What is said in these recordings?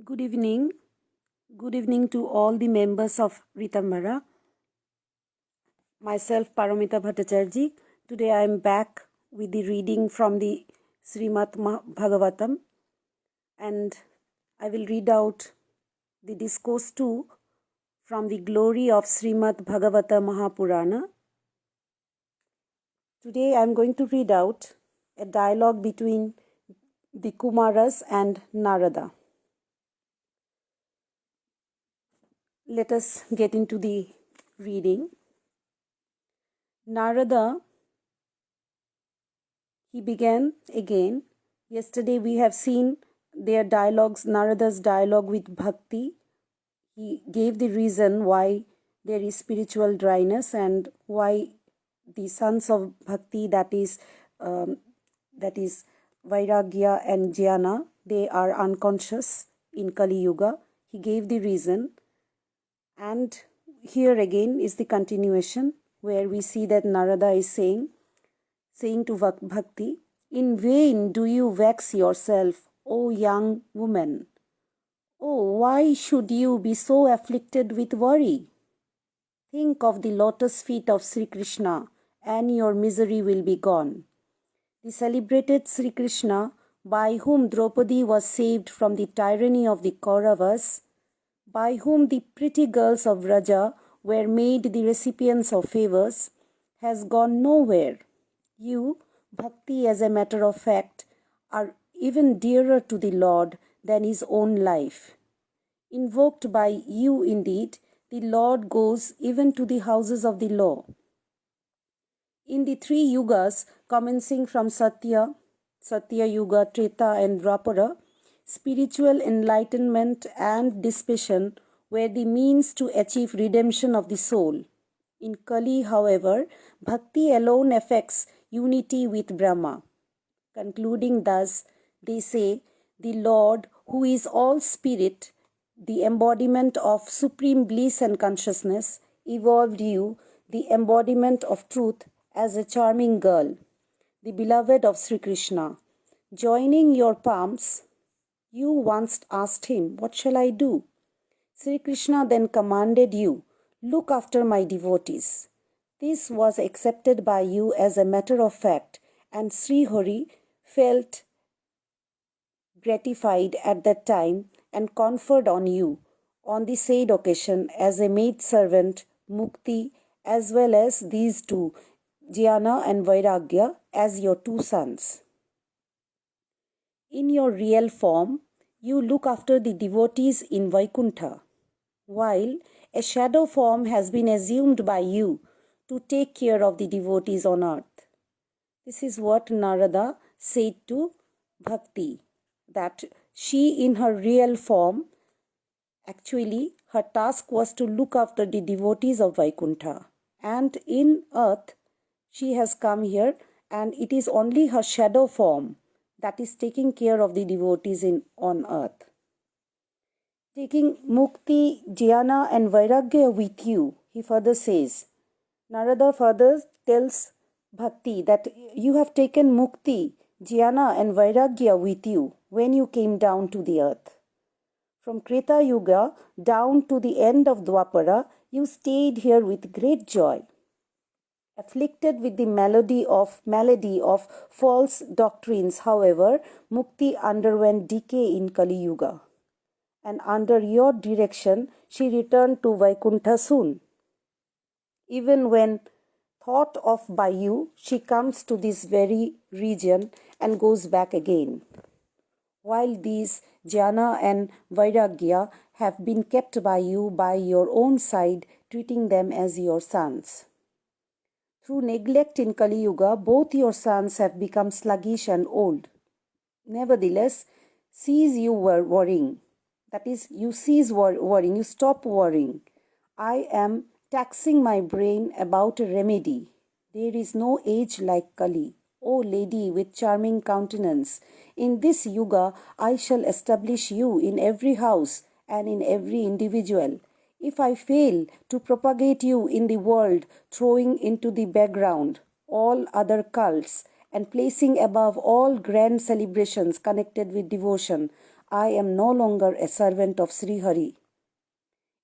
Good evening. Good evening to all the members of Ritambara. Myself, Paramita Bhattacharjee. Today I am back with the reading from the Srimad Bhagavatam, and I will read out the Discourse 2 from the glory of Srimad Bhagavata Mahapurana. Today I am going to read out a dialogue between the Kumaras and Narada. Let us get into the reading. Narada, he began again. Yesterday we have seen their dialogues, Narada's dialogue with Bhakti. He gave the reason why there is spiritual dryness and why the sons of Bhakti, that is Vairagya and Jnana, they are unconscious in Kali Yuga. He gave the reason. And here again is the continuation where we see that Narada is saying to Bhakti, "In vain do you vex yourself, O young woman. Oh, why should you be so afflicted with worry? Think of the lotus feet of Sri Krishna and your misery will be gone. The celebrated Sri Krishna, by whom Draupadi was saved from the tyranny of the Kauravas, by whom the pretty girls of Vraja were made the recipients of favors, has gone nowhere. You, Bhakti, as a matter of fact, are even dearer to the Lord than his own life. Invoked by you indeed, the Lord goes even to the houses of the law. In the three yugas, commencing from Satya Yuga, Treta and Dwapara, spiritual enlightenment and dissipation were the means to achieve redemption of the soul. In Kali, however, Bhakti alone effects unity with Brahma. Concluding thus, they say, the Lord, who is all spirit, the embodiment of supreme bliss and consciousness, evolved you, the embodiment of truth, as a charming girl, the beloved of Sri Krishna. Joining your palms, you once asked him, what shall I do? Sri Krishna then commanded you, look after my devotees. This was accepted by you as a matter of fact, and Sri Hari felt gratified at that time and conferred on you, on the said occasion, as a maidservant, Mukti, as well as these two, Jnana and Vairagya, as your two sons. In your real form, you look after the devotees in Vaikuntha, while a shadow form has been assumed by you to take care of the devotees on earth. This is what Narada said to Bhakti, that she in her real form, actually her task was to look after the devotees of Vaikuntha, and in earth she has come here and it is only her shadow form that is taking care of the devotees on earth. Taking Mukti, Jnana and Vairagya with you, he further says, Narada further tells Bhakti that you have taken Mukti, Jnana and Vairagya with you when you came down to the earth. From Treta Yuga down to the end of Dwapara, you stayed here with great joy. Afflicted with the malady of false doctrines, however, Mukti underwent decay in Kali Yuga, and under your direction she returned to Vaikuntha soon. Even when thought of by you, she comes to this very region and goes back again. While these Jnana and Vairagya have been kept by you by your own side, treating them as your sons. Through neglect in Kali Yuga, both your sons have become sluggish and old. Nevertheless, cease you worrying. That is, you cease worrying, you stop worrying. I am taxing my brain about a remedy. There is no age like Kali. O lady with charming countenance, in this yuga I shall establish you in every house and in every individual. If I fail to propagate you in the world, throwing into the background all other cults and placing above all grand celebrations connected with devotion, I am no longer a servant of Sri Hari.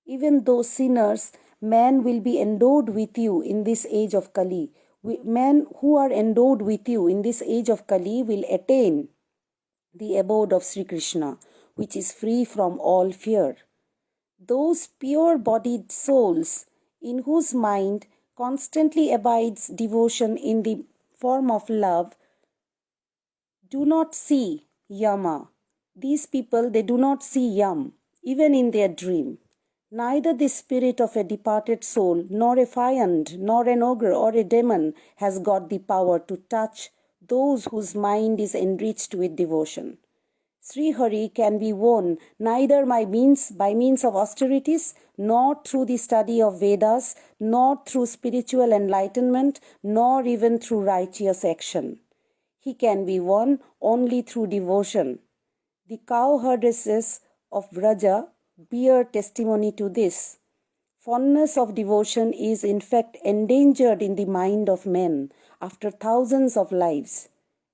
Even though sinners, men will be endowed with you in this age of Kali. Men who are endowed with you in this age of Kali will attain the abode of Sri Krishna, which is free from all fear. Those pure-bodied souls in whose mind constantly abides devotion in the form of love do not see Yama. These people, they do not see Yam, even in their dream. Neither the spirit of a departed soul, nor a fiend, nor an ogre or a demon has got the power to touch those whose mind is enriched with devotion. Sri Hari can be won neither by means of austerities, nor through the study of Vedas, nor through spiritual enlightenment, nor even through righteous action. He can be won only through devotion. The cowherdesses of Braja bear testimony to this. Fondness of devotion is in fact endangered in the mind of men after thousands of lives.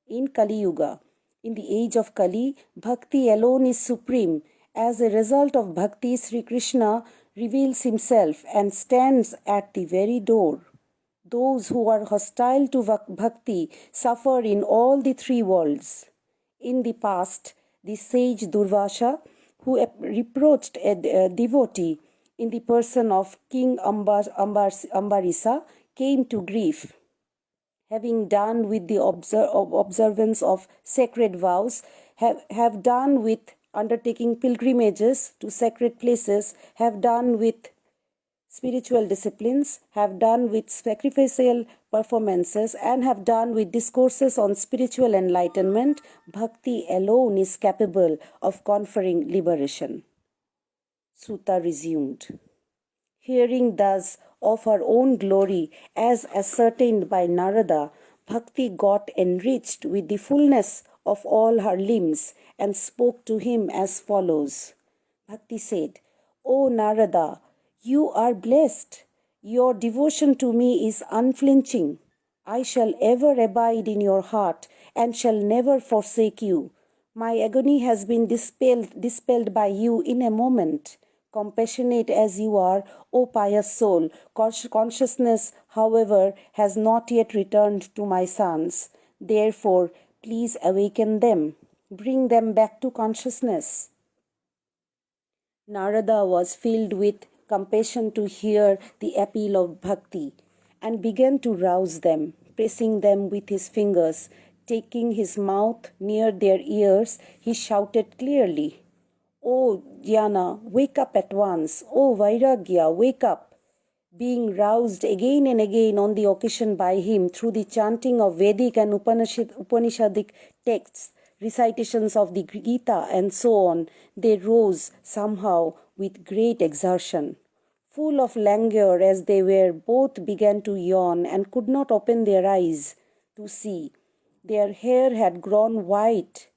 In Kali Yuga, in the age of Kali, Bhakti alone is supreme. As a result of Bhakti, Sri Krishna reveals himself and stands at the very door. Those who are hostile to Bhakti suffer in all the three worlds. In the past, the sage Durvasha, who reproached a devotee in the person of King Ambarisa, came to grief. Having done with the observance of sacred vows, have done with undertaking pilgrimages to sacred places, have done with spiritual disciplines, have done with sacrificial performances, and have done with discourses on spiritual enlightenment, Bhakti alone is capable of conferring liberation. Suta resumed. Hearing thus of her own glory as ascertained by Narada, Bhakti got enriched with the fullness of all her limbs and spoke to him as follows. Bhakti said, O Narada, you are blessed. Your devotion to me is unflinching. I shall ever abide in your heart and shall never forsake you. My agony has been dispelled by you in a moment. Compassionate as you are, O pious soul, consciousness, however, has not yet returned to my sons. Therefore, please awaken them. Bring them back to consciousness. Narada was filled with compassion to hear the appeal of Bhakti and began to rouse them, pressing them with his fingers. Taking his mouth near their ears, he shouted clearly, O Jnana, wake up at once. O Vairagya, wake up. Being roused again and again on the occasion by him through the chanting of Vedic and Upanishadic texts, recitations of the Gita and so on, they rose somehow with great exertion. Full of languor as they were, both began to yawn and could not open their eyes to see. Their hair had grown white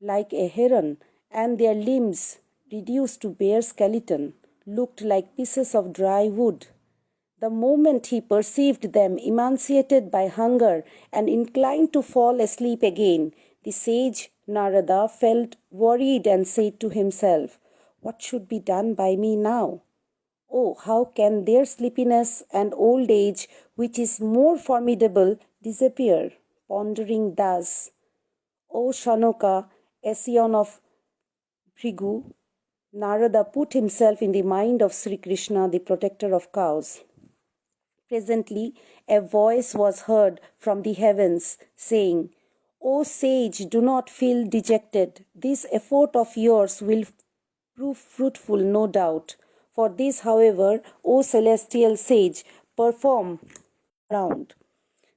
like a heron, and their limbs, reduced to bare skeleton, looked like pieces of dry wood. The moment he perceived them emaciated by hunger and inclined to fall asleep again, the sage Narada felt worried and said to himself, What should be done by me now? Oh, how can their sleepiness and old age, which is more formidable, disappear? Pondering thus, O Shanoka, a scion of Bhrigu, Narada put himself in the mind of Sri Krishna, the protector of cows. Presently, a voice was heard from the heavens, saying, O sage, do not feel dejected. This effort of yours will prove fruitful, no doubt. For this, however, O celestial sage, perform round.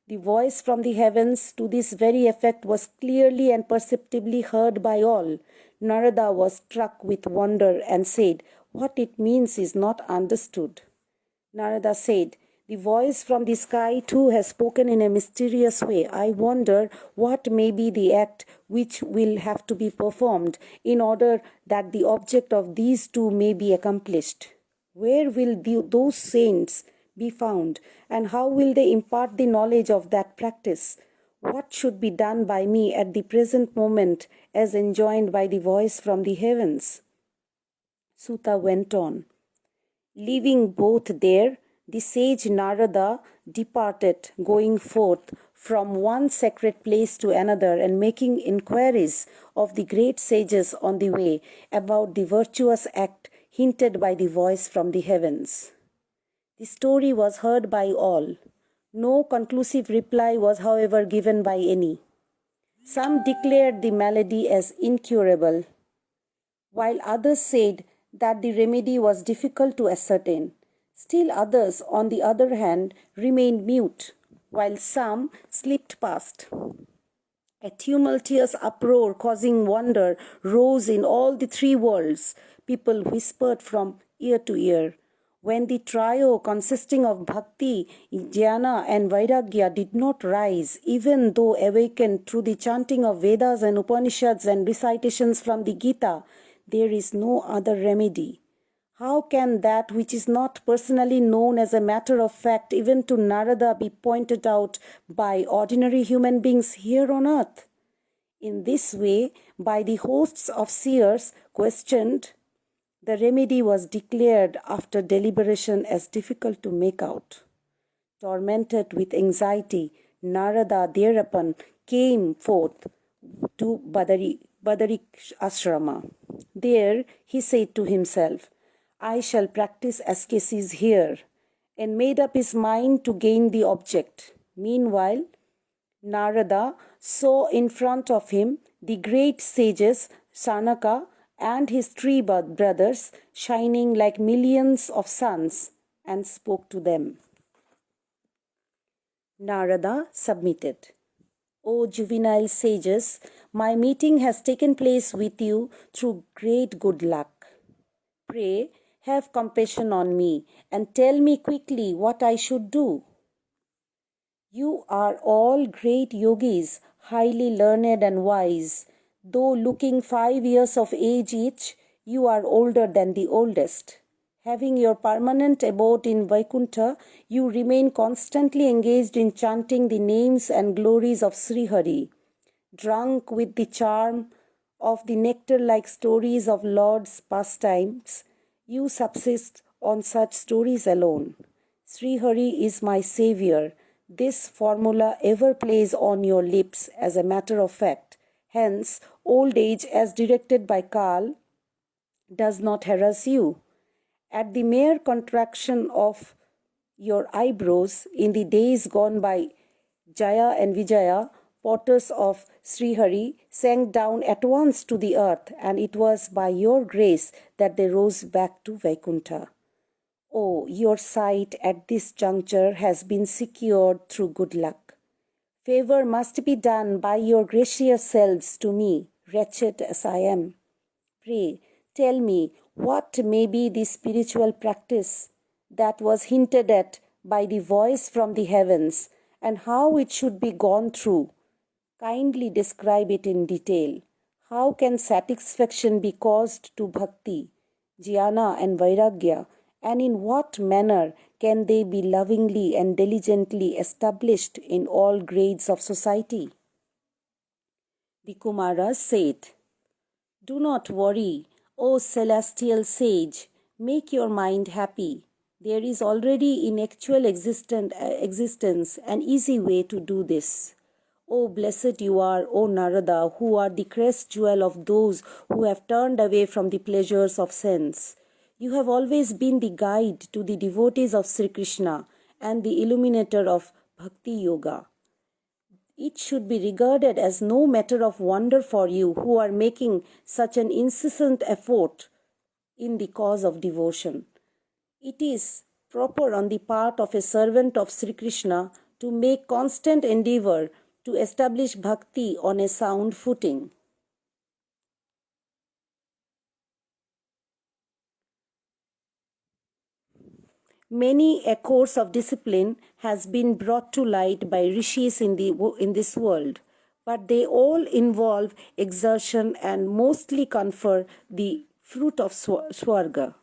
The voice from the heavens to this very effect was clearly and perceptibly heard by all. Narada was struck with wonder and said, What it means is not understood. Narada said, The voice from the sky too has spoken in a mysterious way. I wonder what may be the act which will have to be performed in order that the object of these two may be accomplished. Where will those saints be found, and how will they impart the knowledge of that practice? What should be done by me at the present moment as enjoined by the voice from the heavens? Suta went on. Leaving both there, the sage Narada departed, going forth from one sacred place to another and making inquiries of the great sages on the way about the virtuous act hinted by the voice from the heavens. The story was heard by all. No conclusive reply was, however, given by any. Some declared the malady as incurable, while others said that the remedy was difficult to ascertain. Still others, on the other hand, remained mute, while some slipped past. A tumultuous uproar causing wonder rose in all the three worlds. People whispered from ear to ear. When the trio consisting of Bhakti, Jnana and Vairagya did not rise, even though awakened through the chanting of Vedas and Upanishads and recitations from the Gita, there is no other remedy. How can that which is not personally known as a matter of fact even to Narada be pointed out by ordinary human beings here on earth? In this way, by the hosts of seers questioned, the remedy was declared after deliberation as difficult to make out. Tormented with anxiety, Narada thereupon came forth to Badari ashrama. There he said to himself, I shall practice asceticism here, and made up his mind to gain the object. Meanwhile, Narada saw in front of him the great sages Sanaka and his three brothers shining like millions of suns, and spoke to them. Narada submitted. O juvenile sages, my meeting has taken place with you through great good luck. Pray, have compassion on me and tell me quickly what I should do. You are all great yogis, highly learned and wise. Though looking 5 years of age each, you are older than the oldest. Having your permanent abode in Vaikuntha, you remain constantly engaged in chanting the names and glories of Sri Hari. Drunk with the charm of the nectar-like stories of Lord's pastimes, you subsist on such stories alone. Sri Hari is my savior. This formula ever plays on your lips as a matter of fact. Hence, old age, as directed by Kal, does not harass you. At the mere contraction of your eyebrows in the days gone by, Jaya and Vijaya, potters of Srihari, sank down at once to the earth, and it was by your grace that they rose back to Vaikuntha. Oh, your sight at this juncture has been secured through good luck. Favor must be done by your gracious selves to me, wretched as I am. Pray, tell me what may be the spiritual practice that was hinted at by the voice from the heavens, and how it should be gone through. Kindly describe it in detail. How can satisfaction be caused to Bhakti, Jnana and Vairagya, and in what manner can they be lovingly and diligently established in all grades of society? The Kumaras said, Do not worry, O celestial sage, make your mind happy. There is already in actual existence an easy way to do this. O blessed you are, O Narada, who are the crest jewel of those who have turned away from the pleasures of sense. You have always been the guide to the devotees of Sri Krishna and the illuminator of Bhakti Yoga. It should be regarded as no matter of wonder for you who are making such an incessant effort in the cause of devotion. It is proper on the part of a servant of Sri Krishna to make constant endeavor to establish bhakti on a sound footing. Many a course of discipline has been brought to light by rishis in this world, but they all involve exertion and mostly confer the fruit of swarga,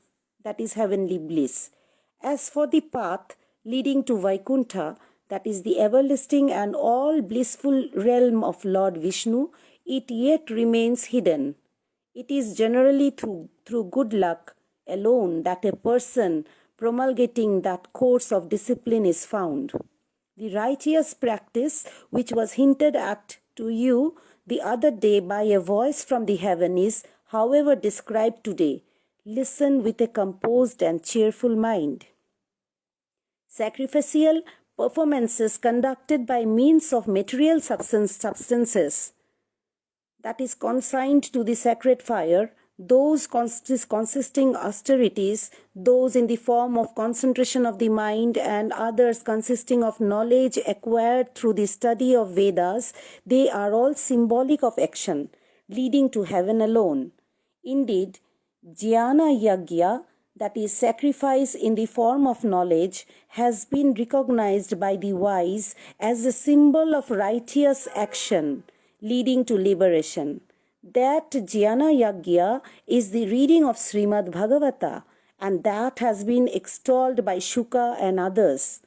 that is heavenly bliss. As for the path leading to Vaikuntha, that is the everlasting and all blissful realm of Lord Vishnu, it yet remains hidden. It is generally through good luck alone that a person promulgating that course of discipline is found. The righteous practice which was hinted at to you the other day by a voice from the heaven is, however, described today. Listen with a composed and cheerful mind. Sacrificial performances conducted by means of material substances, that is consigned to the sacred fire, those consisting austerities, those in the form of concentration of the mind, and others consisting of knowledge acquired through the study of Vedas, they are all symbolic of action, leading to heaven alone. Indeed, jnana yagya, that is sacrifice in the form of knowledge, has been recognized by the wise as a symbol of righteous action, leading to liberation. That jnana yagya is the reading of Srimad Bhagavata, and that has been extolled by Shuka and others.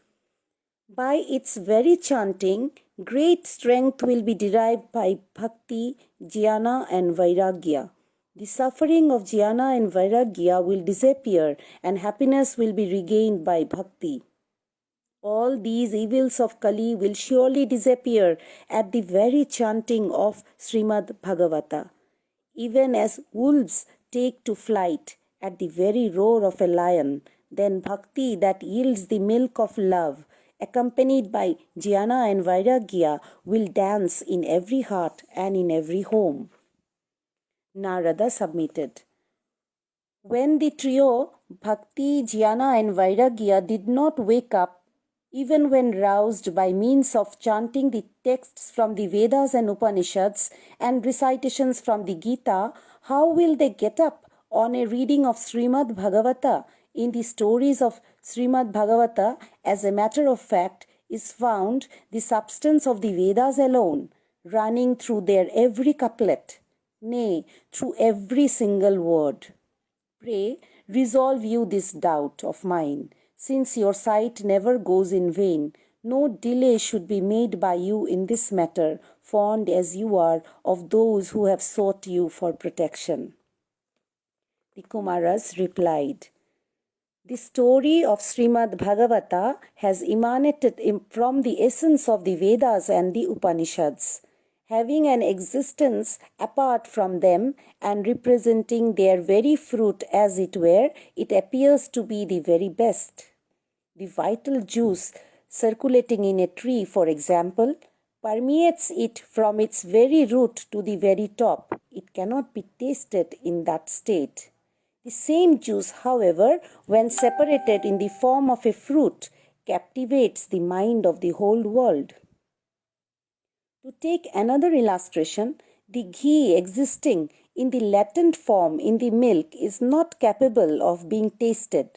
By its very chanting, great strength will be derived by Bhakti, Jnana and Vairagya. The suffering of Jnana and Vairagya will disappear and happiness will be regained by Bhakti. All these evils of Kali will surely disappear at the very chanting of Srimad Bhagavata. Even as wolves take to flight at the very roar of a lion, then Bhakti that yields the milk of love, accompanied by Jnana and Vairagya, will dance in every heart and in every home. Narada submitted. When the trio, Bhakti, Jnana and Vairagya, did not wake up, even when roused by means of chanting the texts from the Vedas and Upanishads and recitations from the Gita, how will they get up on a reading of Srimad Bhagavata? In the stories of Srimad Bhagavata, as a matter of fact, is found the substance of the Vedas alone, running through their every couplet, nay, through every single word. Pray, resolve you this doubt of mine. Since your sight never goes in vain, no delay should be made by you in this matter, fond as you are of those who have sought you for protection. The Kumaras replied, the story of Srimad Bhagavata has emanated from the essence of the Vedas and the Upanishads. Having an existence apart from them and representing their very fruit as it were, it appears to be the very best. The vital juice circulating in a tree, for example, permeates it from its very root to the very top. It cannot be tasted in that state. The same juice, however, when separated in the form of a fruit, captivates the mind of the whole world. To take another illustration, the ghee existing in the latent form in the milk is not capable of being tasted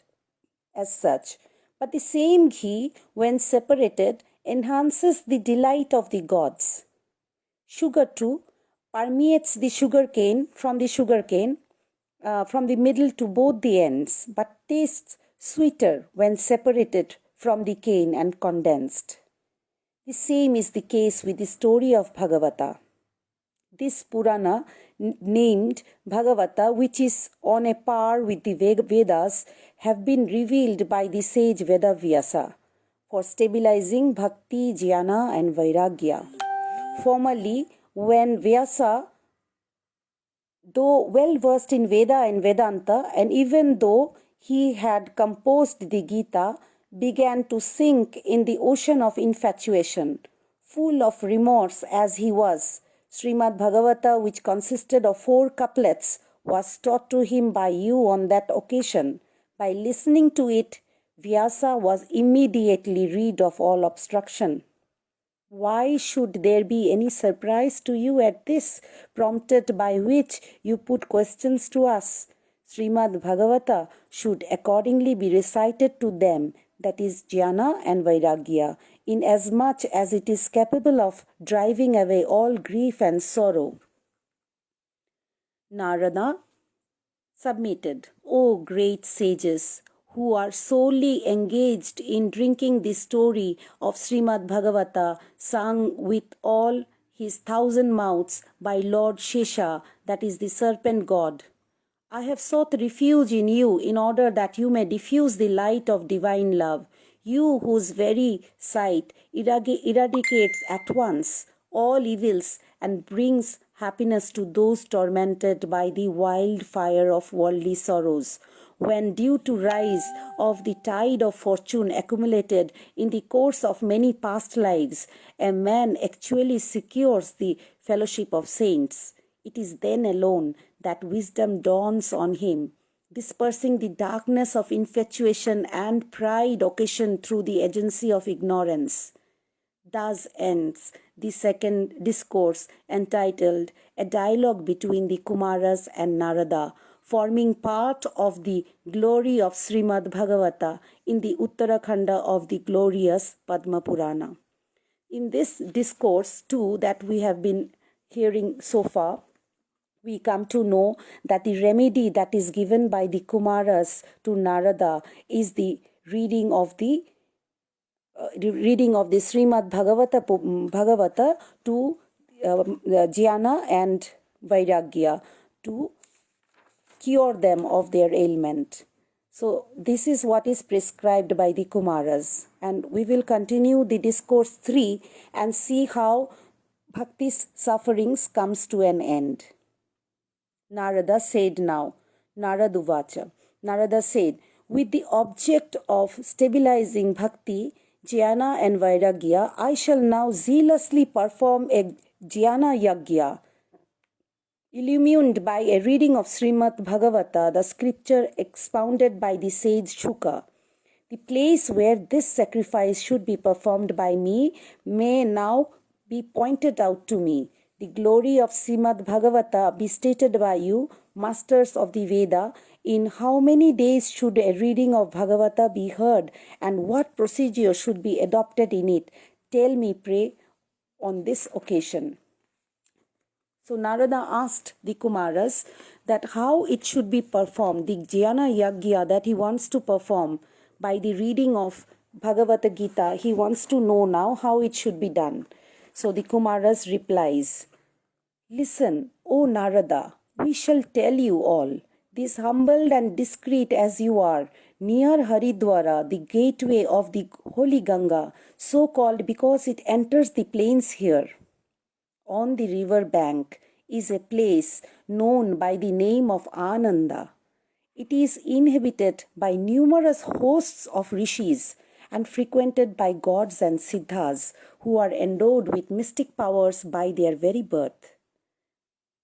as such, but the same ghee, when separated, enhances the delight of the gods. Sugar too permeates the sugarcane from the middle to both the ends, but tastes sweeter when separated from the cane and condensed. The same is the case with the story of Bhagavata. This Purana named Bhagavata, which is on a par with the Vedas, have been revealed by the sage Vedavyasa for stabilizing Bhakti, Jnana and Vairagya. Formerly, when Vyasa, though well versed in Veda and Vedanta, and even though he had composed the Gita, began to sink in the ocean of infatuation. Full of remorse as he was, Srimad Bhagavata, which consisted of 4 couplets, was taught to him by you on that occasion. By listening to it, Vyasa was immediately rid of all obstruction. Why should there be any surprise to you at this, prompted by which you put questions to us? Srimad Bhagavata should accordingly be recited to them, that is Jnana and Vairagya, inasmuch as it is capable of driving away all grief and sorrow. Narada submitted, O great sages, who are solely engaged in drinking the story of Srimad Bhagavata sung with all his 1,000 mouths by Lord Shesha, that is the serpent god. I have sought refuge in you in order that you may diffuse the light of divine love, you whose very sight eradicates at once all evils and brings happiness to those tormented by the wild fire of worldly sorrows. When due to rise of the tide of fortune accumulated in the course of many past lives, a man actually secures the fellowship of saints, it is then alone that wisdom dawns on him, dispersing the darkness of infatuation and pride occasioned through the agency of ignorance. Thus ends the second discourse entitled A Dialogue Between the Kumaras and Narada, forming part of the glory of Srimad Bhagavata in the Uttarakhanda of the glorious Padma Purana. In this discourse too that we have been hearing so far, we come to know that the remedy that is given by the Kumaras to Narada is the reading of the Srimad Bhagavata to Jnana and Vairagya to cure them of their ailment. So this is what is prescribed by the Kumaras, and we will continue the discourse 3 and see how Bhakti's sufferings comes to an end. Narada said now, Naraduvacha. Narada said, with the object of stabilizing Bhakti, Jnana and Vairagya, I shall now zealously perform a Jnana Yagya, illumined by a reading of Srimad Bhagavata, the scripture expounded by the sage Shuka. The place where this sacrifice should be performed by me may now be pointed out to me. The glory of Srimad Bhagavata be stated by you, masters of the Veda. In how many days should a reading of Bhagavata be heard, and what procedure should be adopted in it? Tell me, pray, on this occasion. So Narada asked the Kumaras that how it should be performed, the Jnana Yagya that he wants to perform by the reading of Bhagavad Gita. He wants to know now how it should be done. So the Kumaras replies, listen, O Narada, we shall tell you all. This humbled and discreet as you are, near Haridwara, the gateway of the holy Ganga, so called because it enters the plains here, on the river bank, is a place known by the name of Ananda. It is inhabited by numerous hosts of rishis and frequented by gods and siddhas who are endowed with mystic powers by their very birth.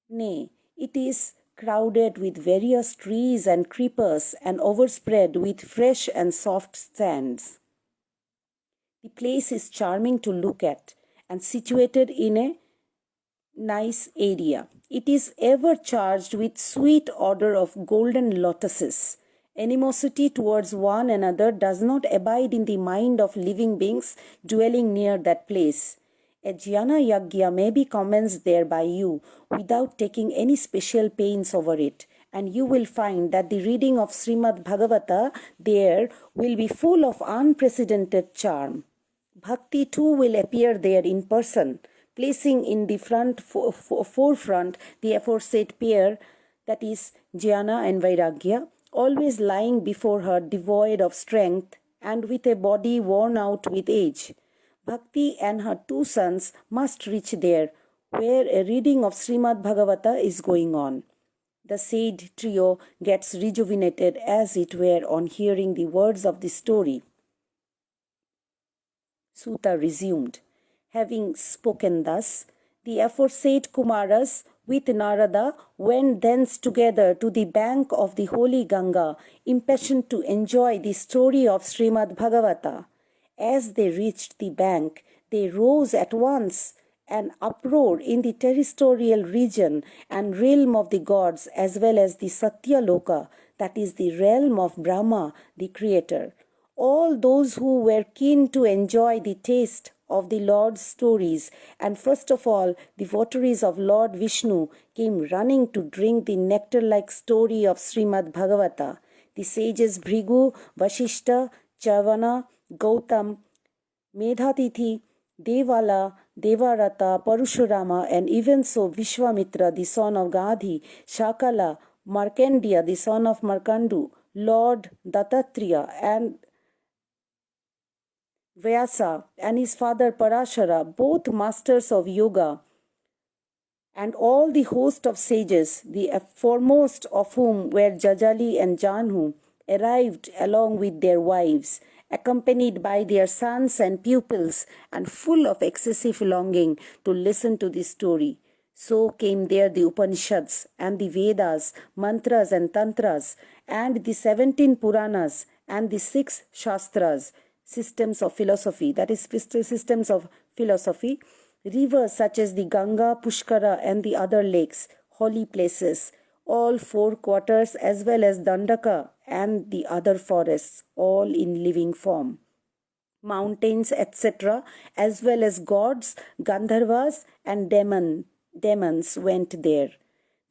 Nay, it is crowded with various trees and creepers and overspread with fresh and soft sands. The place is charming to look at and situated in a nice area. It is ever charged with sweet odor of golden lotuses. Animosity towards one another does not abide in the mind of living beings dwelling near that place. A Jnana Yagya may be commenced there by you without taking any special pains over it, and you will find that the reading of Srimad Bhagavata there will be full of unprecedented charm. Bhakti too will appear there in person, placing in the forefront the aforesaid pair, that is Jnana and Vairagya, always lying before her devoid of strength and with a body worn out with age. Bhakti and her two sons must reach there, where a reading of Srimad Bhagavata is going on. The sage trio gets rejuvenated as it were on hearing the words of the story. Suta resumed. Having spoken thus, the aforesaid Kumaras with Narada went thence together to the bank of the holy Ganga, impatient to enjoy the story of Srimad Bhagavata. As they reached the bank, they rose at once, an uproar in the terrestrial region and realm of the gods, as well as the Satya Loka, that is the realm of Brahma, the creator. All those who were keen to enjoy the taste of the Lord's stories, and first of all the votaries of Lord Vishnu, came running to drink the nectar-like story of Srimad Bhagavata. The sages Bhrigu, Vashishta, Chavana, Gautam, Medhatithi, Devala, Devarata, Parashurama, and even so Vishwamitra, the son of Gadhi, Shakala, Markandeya, the son of Markandu, Lord Dattatreya, and Vyasa, and his father Parashara, both masters of yoga, and all the host of sages, the foremost of whom were Jajali and Janhu, arrived along with their wives, accompanied by their sons and pupils, and full of excessive longing to listen to the story. So came there the Upanishads and the Vedas, mantras and tantras, and the 17 Puranas and the 6 Shastras, systems of philosophy, that is, systems of philosophy, rivers such as the Ganga, Pushkara, and the other lakes, holy places, all 4 quarters, as well as Dandaka and the other forests, all in living form. Mountains, etc., as well as gods, Gandharvas, and demons went there.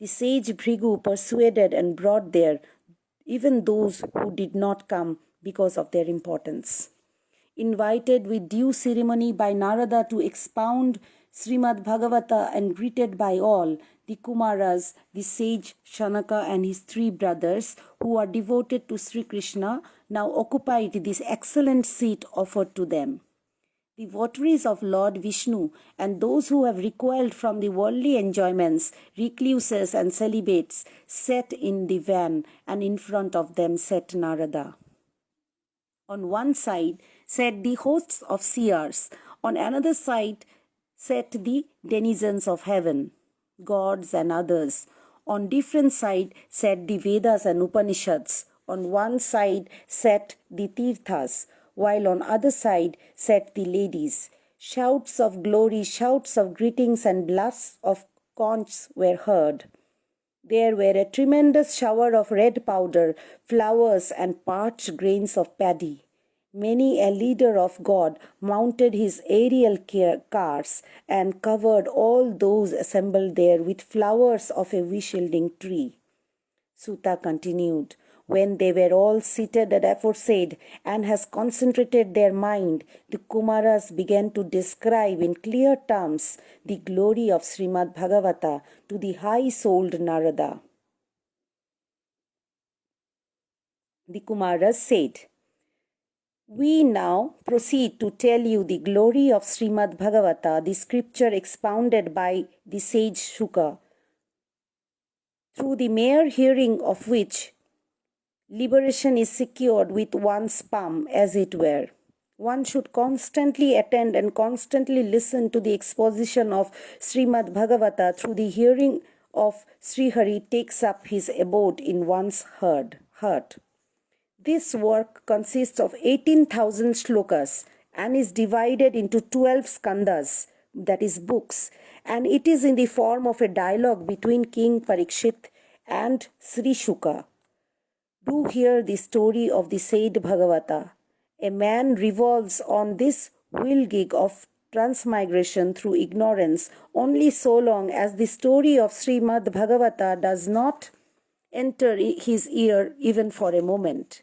The sage Bhrigu persuaded and brought there even those who did not come because of their importance. Invited with due ceremony by Narada to expound Srimad Bhagavata and greeted by all, the Kumaras, the sage Shanaka and his 3 brothers, who are devoted to Sri Krishna, now occupied this excellent seat offered to them. The votaries of Lord Vishnu and those who have recoiled from the worldly enjoyments, recluses and celibates, sat in the van, and in front of them sat Narada. On one side sat the hosts of seers, on another side sat the denizens of heaven, gods and others. On different side sat the Vedas and Upanishads. On one side sat the Tirthas, while on other side sat the ladies. Shouts of glory, shouts of greetings, and blasts of conchs were heard. There were a tremendous shower of red powder, flowers, and parched grains of paddy. Many a leader of God mounted his aerial cars and covered all those assembled there with flowers of a wish-yielding tree. Sutta continued, when they were all seated at aforesaid and has concentrated their mind, the Kumaras began to describe in clear terms the glory of Srimad Bhagavata to the high-souled Narada. The Kumaras said, "We now proceed to tell you the glory of Srimad Bhagavata, the scripture expounded by the sage Shuka, through the mere hearing of which liberation is secured with one's palm, as it were. One should constantly attend and constantly listen to the exposition of Srimad Bhagavata through the hearing of Srihari takes up his abode in one's heart. This work consists of 18,000 shlokas and is divided into 12 skandhas, that is books, and it is in the form of a dialogue between King Parikshit and Sri Shuka. Do hear the story of the said Bhagavata. A man revolves on this whirlgig of transmigration through ignorance only so long as the story of Srimad Bhagavata does not enter his ear even for a moment.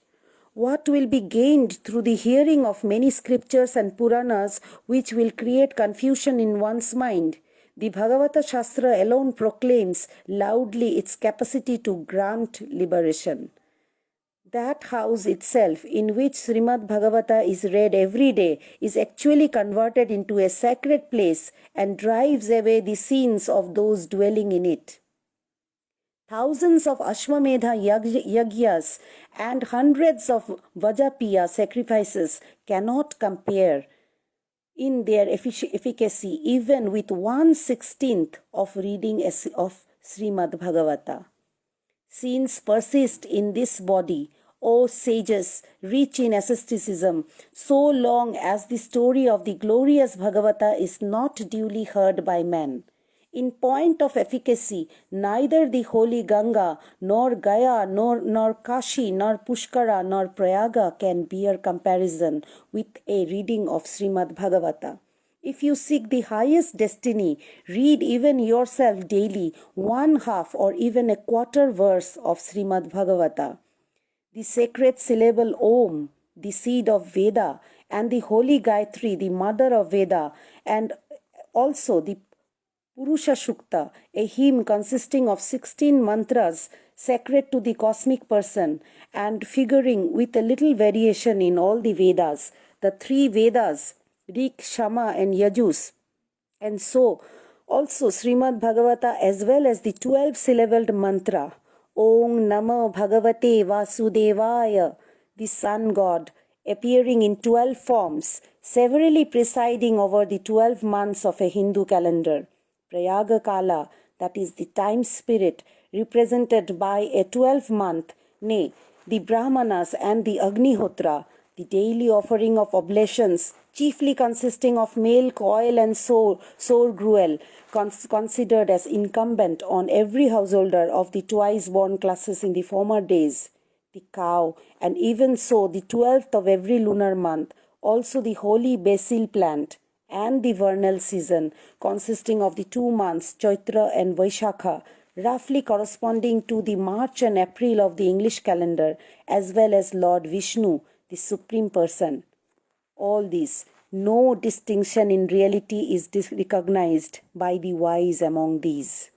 What will be gained through the hearing of many scriptures and Puranas which will create confusion in one's mind? The Bhagavata Shastra alone proclaims loudly its capacity to grant liberation. That house itself, in which Srimad Bhagavata is read every day, is actually converted into a sacred place and drives away the sins of those dwelling in it. Thousands of Ashwamedha yagyas and hundreds of Vajapiya sacrifices cannot compare in their efficacy even with 1/16 of reading of Srimad Bhagavata. Sins persist in this body, O sages rich in asceticism, so long as the story of the glorious Bhagavata is not duly heard by men. In point of efficacy, neither the holy Ganga, nor Gaya, nor Kashi, nor Pushkara, nor Prayaga can bear comparison with a reading of Srimad Bhagavata. If you seek the highest destiny, read even yourself daily 1/2 or even a quarter verse of Srimad Bhagavata. the sacred syllable Om, the seed of Veda, and the holy Gayatri, the mother of Veda, and also the Purusha Shukta, a hymn consisting of 16 mantras sacred to the cosmic person and figuring with a little variation in all the Vedas, the three Vedas, Rig, Shama, and Yajus. And so, also Srimad Bhagavata as well as the 12-syllabled mantra, Om Namo Bhagavate Vasudevaya, the Sun God, appearing in 12 forms, severally presiding over the 12 months of a Hindu calendar. Prayaga Kala, that is the time spirit, represented by a 12-month, nay, the Brahmanas and the Agnihotra, the daily offering of oblations, chiefly consisting of milk, oil, and sour gruel, considered as incumbent on every householder of the twice-born classes in the former days, the cow, and even so the 12th of every lunar month, also the holy basil plant, and the vernal season, consisting of the 2 months, Chaitra and Vaishakha, roughly corresponding to the March and April of the English calendar, as well as Lord Vishnu, the Supreme Person. All this, no distinction in reality is recognized by the wise among these.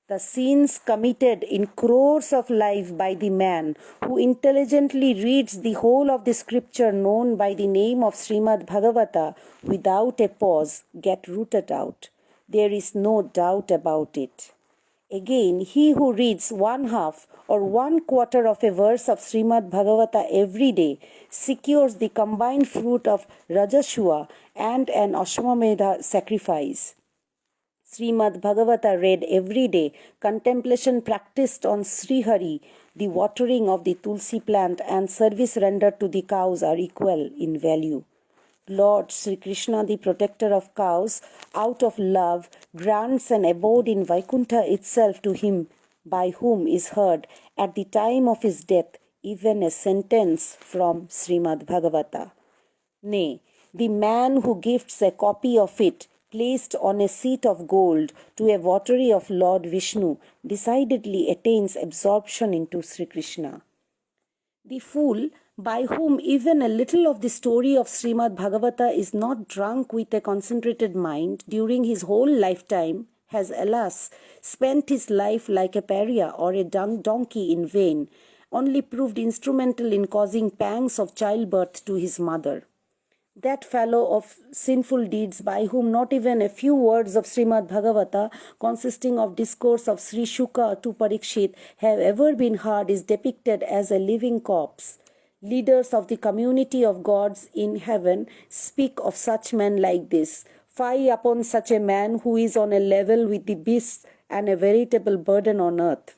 The sins committed in crores of lives by the man who intelligently reads the whole of the scripture known by the name of Srimad Bhagavata without a pause get rooted out. There is no doubt about it. Again, he who reads 1/2 or 1/4 of a verse of Srimad Bhagavata every day secures the combined fruit of Rajashua and an Ashwamedha sacrifice. Srimad Bhagavata read every day, contemplation practiced on Srihari, the watering of the Tulsi plant and service rendered to the cows are equal in value. Lord Sri Krishna, the protector of cows, out of love, grants an abode in Vaikuntha itself to him, by whom is heard, at the time of his death, even a sentence from Srimad Bhagavata. Nay, the man who gifts a copy of it, placed on a seat of gold, to a votary of Lord Vishnu, decidedly attains absorption into Sri Krishna. The fool, by whom even a little of the story of Srimad Bhagavata is not drunk with a concentrated mind during his whole lifetime, has, alas, spent his life like a pariah or a donkey in vain, only proved instrumental in causing pangs of childbirth to his mother. That fellow of sinful deeds by whom not even a few words of Srimad Bhagavata, consisting of discourse of Sri Shuka to Parikshit, have ever been heard is depicted as a living corpse. Leaders of the community of gods in heaven speak of such men like this: "Fie upon such a man who is on a level with the beasts and a veritable burden on earth."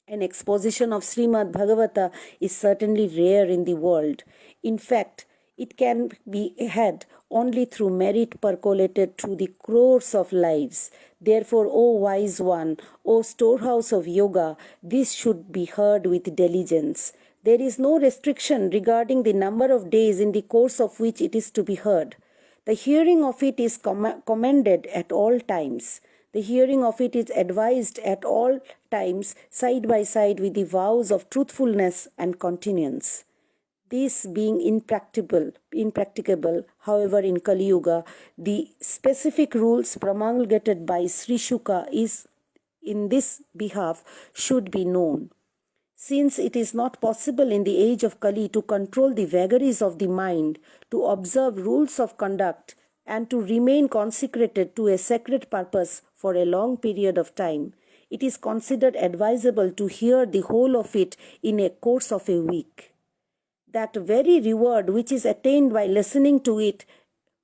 An exposition of Srimad Bhagavata is certainly rare in the world. In fact, it can be had only through merit percolated through the crores of lives. Therefore, O wise one, O storehouse of yoga, this should be heard with diligence. There is no restriction regarding the number of days in the course of which it is to be heard. The hearing of it is commended at all times. The hearing of it is advised at all times, side by side with the vows of truthfulness and continuance. This being impracticable, however, in Kali Yuga, the specific rules promulgated by Sri Shuka is in this behalf should be known. Since it is not possible in the age of Kali to control the vagaries of the mind, to observe rules of conduct, and to remain consecrated to a sacred purpose for a long period of time, it is considered advisable to hear the whole of it in a course of a week. That very reward which is attained by listening to it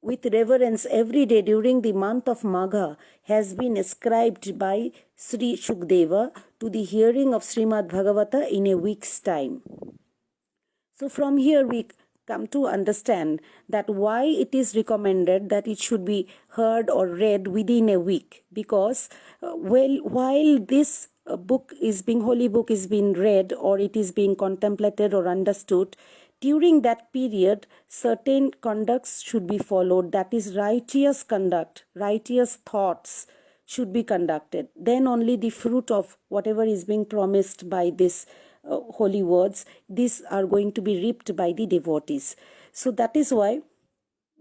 with reverence every day during the month of Magha has been ascribed by Sri Shukdeva to the hearing of Srimad Bhagavata in a week's time. So from here we come to understand that why it is recommended that it should be heard or read within a week, because while this holy book is being read or it is being contemplated or understood, during that period certain conducts should be followed, that is righteous conduct, righteous thoughts should be conducted. Then only the fruit of whatever is being promised by this holy words, these are going to be reaped by the devotees. So that is why,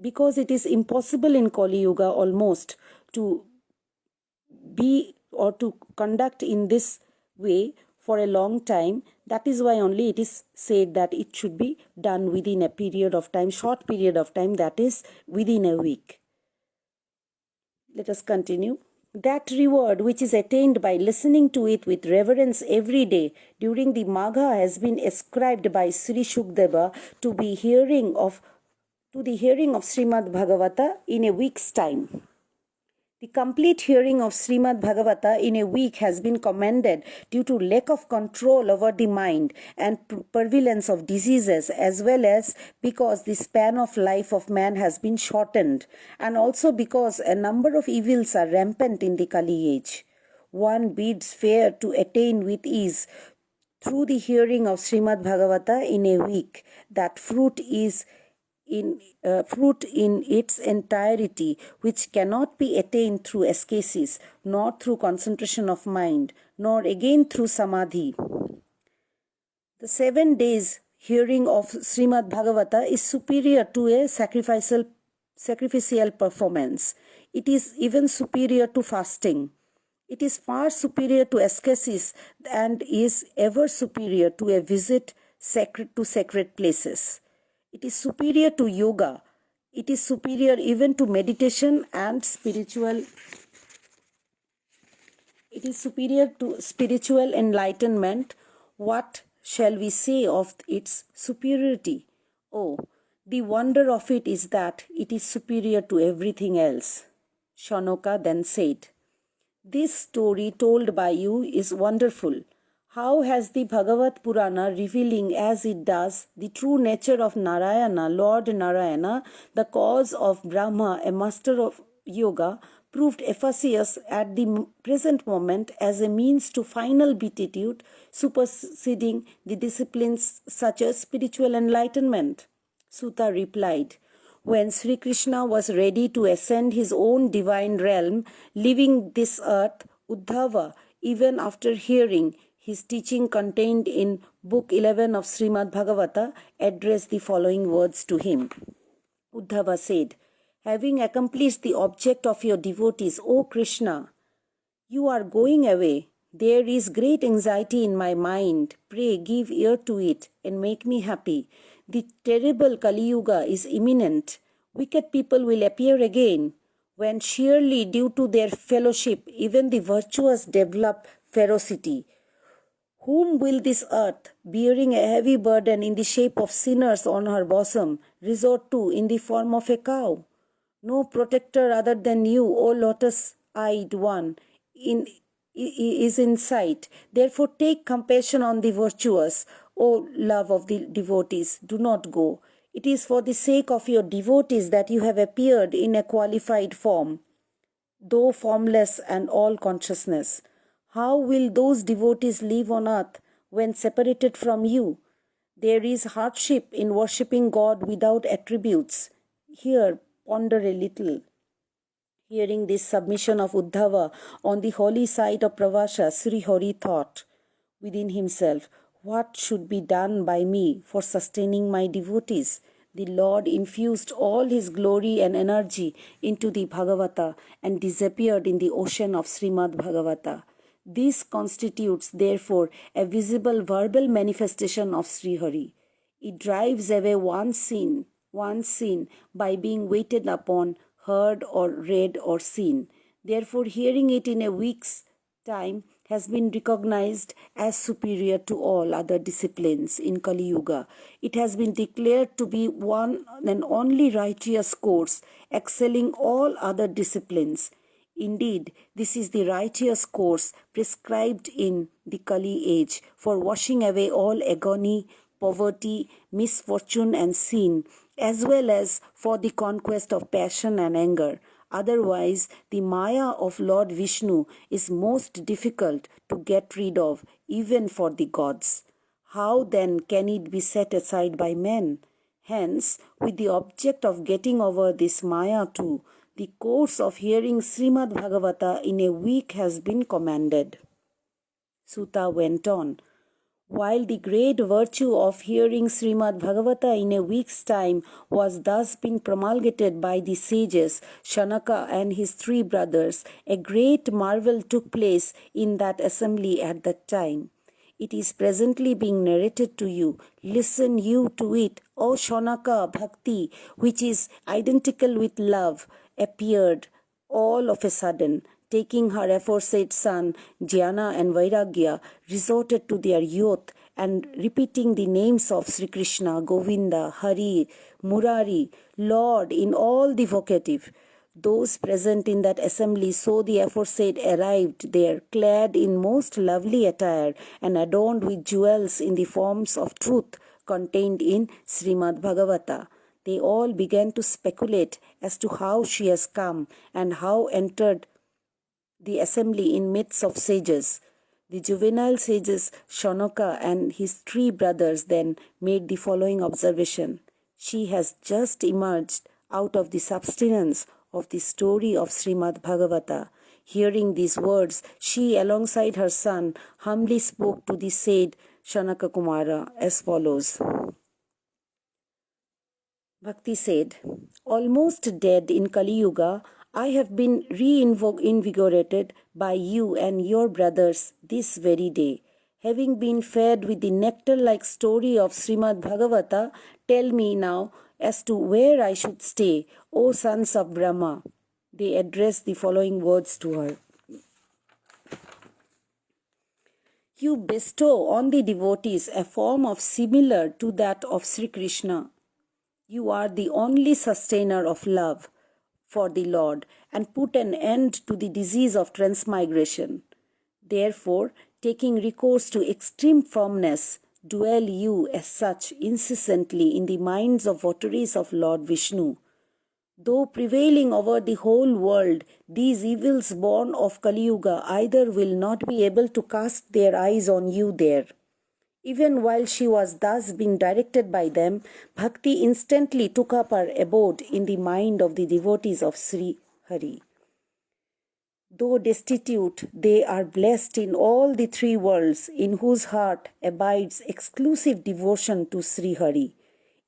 because it is impossible in Kali Yuga almost to be or to conduct in this way for a long time, that is why only it is said that it should be done within a period of time, short period of time, that is within a week. Let us continue. That reward which is attained by listening to it with reverence every day during the Magha has been ascribed by Sri Shukdeva to the hearing of Srimad Bhagavata in a week's time. The complete hearing of Srimad Bhagavata in a week has been commended due to lack of control over the mind and prevalence of diseases, as well as because the span of life of man has been shortened, and also because a number of evils are rampant in the Kali age. One bids fair to attain with ease through the hearing of Srimad Bhagavata in a week that fruit in its entirety, which cannot be attained through ascesis, nor through concentration of mind, nor again through samadhi. The 7 days hearing of Srimad Bhagavata is superior to a sacrificial performance. It is even superior to fasting. It is far superior to ascesis and is ever superior to a visit to sacred places. It is superior to yoga. It is superior even to meditation and spiritual. It is superior to spiritual enlightenment. What shall we say of its superiority? Oh, the wonder of it is that it is superior to everything else. Shaunoka then said, "This story told by you is wonderful. How has the Bhagavad Purana, revealing as it does the true nature of Narayana, Lord Narayana, the cause of Brahma, a master of yoga, proved efficacious at the present moment as a means to final beatitude, superseding the disciplines such as spiritual enlightenment?" Sutta replied, "When Sri Krishna was ready to ascend his own divine realm, leaving this earth, Uddhava, even after hearing his teaching contained in Book 11 of Srimad Bhagavata, addressed the following words to him. Uddhava said, "Having accomplished the object of your devotees, O Krishna, you are going away. There is great anxiety in my mind. Pray give ear to it and make me happy. The terrible Kali Yuga is imminent. Wicked people will appear again, when sheerly due to their fellowship even the virtuous develop ferocity. Whom will this earth, bearing a heavy burden in the shape of sinners on her bosom, resort to in the form of a cow? No protector other than you, O lotus-eyed one, is in sight. Therefore take compassion on the virtuous, O love of the devotees. Do not go. It is for the sake of your devotees that you have appeared in a qualified form, though formless and all consciousness. How will those devotees live on earth when separated from you? There is hardship in worshipping God without attributes. Here, ponder a little." Hearing this submission of Uddhava on the holy site of Pravasha, Sri Hari thought within himself, "What should be done by me for sustaining my devotees?" The Lord infused all his glory and energy into the Bhagavata and disappeared in the ocean of Srimad Bhagavata. This constitutes, therefore, a visible verbal manifestation of Sri Hari. It drives away one's sin by being waited upon, heard or read or seen. Therefore, hearing it in a week's time has been recognized as superior to all other disciplines in Kali Yuga. It has been declared to be one and only righteous course, excelling all other disciplines. Indeed, this is the righteous course prescribed in the Kali age for washing away all agony, poverty, misfortune and sin, as well as for the conquest of passion and anger. Otherwise, the Maya of Lord Vishnu is most difficult to get rid of, even for the gods. How then can it be set aside by men? Hence, with the object of getting over this Maya too, the course of hearing Srimad Bhagavata in a week has been commanded." Sutta went on, While the great virtue of hearing Srimad Bhagavata in a week's time was thus being promulgated by the sages, Shanaka and his three brothers, a great marvel took place in that assembly at that time. It is presently being narrated to you. Listen you to it. O Shanaka, Bhakti, which is identical with love, appeared all of a sudden, taking her aforesaid son, Jnana and Vairagya, resorted to their youth and repeating the names of Sri Krishna, Govinda, Hari, Murari, Lord in all the vocative. Those present in that assembly saw the aforesaid arrived there, clad in most lovely attire and adorned with jewels in the forms of truth contained in Srimad Bhagavata. They all began to speculate as to how she has come and how entered the assembly in midst of sages. The juvenile sages Shanaka and his three brothers then made the following observation. She has just emerged out of the substance of the story of Srimad Bhagavata. Hearing these words, she alongside her son humbly spoke to the said Shanaka Kumara as follows. Bhakti said, almost dead in Kali Yuga, I have been reinvigorated by you and your brothers this very day. Having been fed with the nectar-like story of Srimad Bhagavata, tell me now as to where I should stay, O sons of Brahma. They addressed the following words to her. You bestow on the devotees a form of similar to that of Sri Krishna. You are the only sustainer of love for the Lord and put an end to the disease of transmigration. Therefore, taking recourse to extreme firmness, dwell you as such incessantly in the minds of votaries of Lord Vishnu. Though prevailing over the whole world, these evils born of Kali Yuga either will not be able to cast their eyes on you there. Even while she was thus being directed by them, Bhakti instantly took up her abode in the mind of the devotees of Sri Hari. Though destitute, they are blessed in all the three worlds, in whose heart abides exclusive devotion to Sri Hari.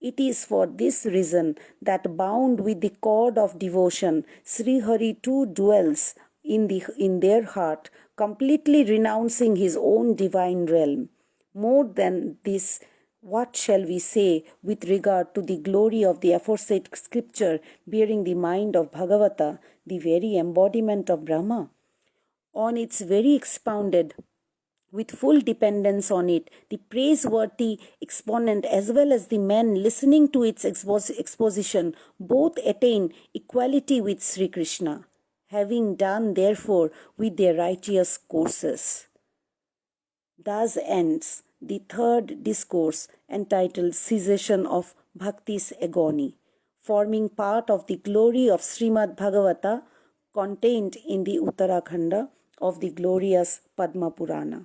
It is for this reason that, bound with the cord of devotion, Sri Hari too dwells in their heart, completely renouncing his own divine realm. More than this, what shall we say with regard to the glory of the aforesaid scripture bearing the mind of Bhagavata, the very embodiment of Brahma? On its very expounded, with full dependence on it, the praiseworthy exponent as well as the men listening to its exposition both attain equality with Sri Krishna, having done therefore with their righteous courses. Thus ends the third discourse entitled Cessation of Bhakti's Agony, forming part of the glory of Srimad Bhagavata contained in the Uttarakhanda of the glorious Padma Purana.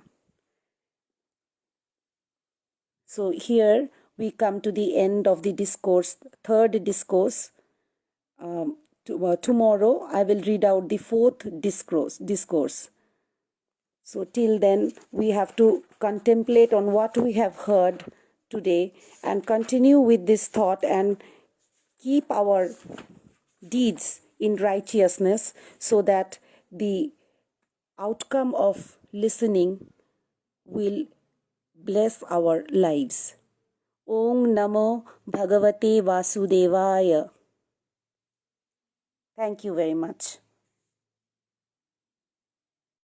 So here we come to the end of the discourse, third discourse. Tomorrow I will read out the fourth discourse. So till then we have to contemplate on what we have heard today and continue with this thought and keep our deeds in righteousness so that the outcome of listening will bless our lives. Om Namo Bhagavate Vasudevaya. Thank you very much.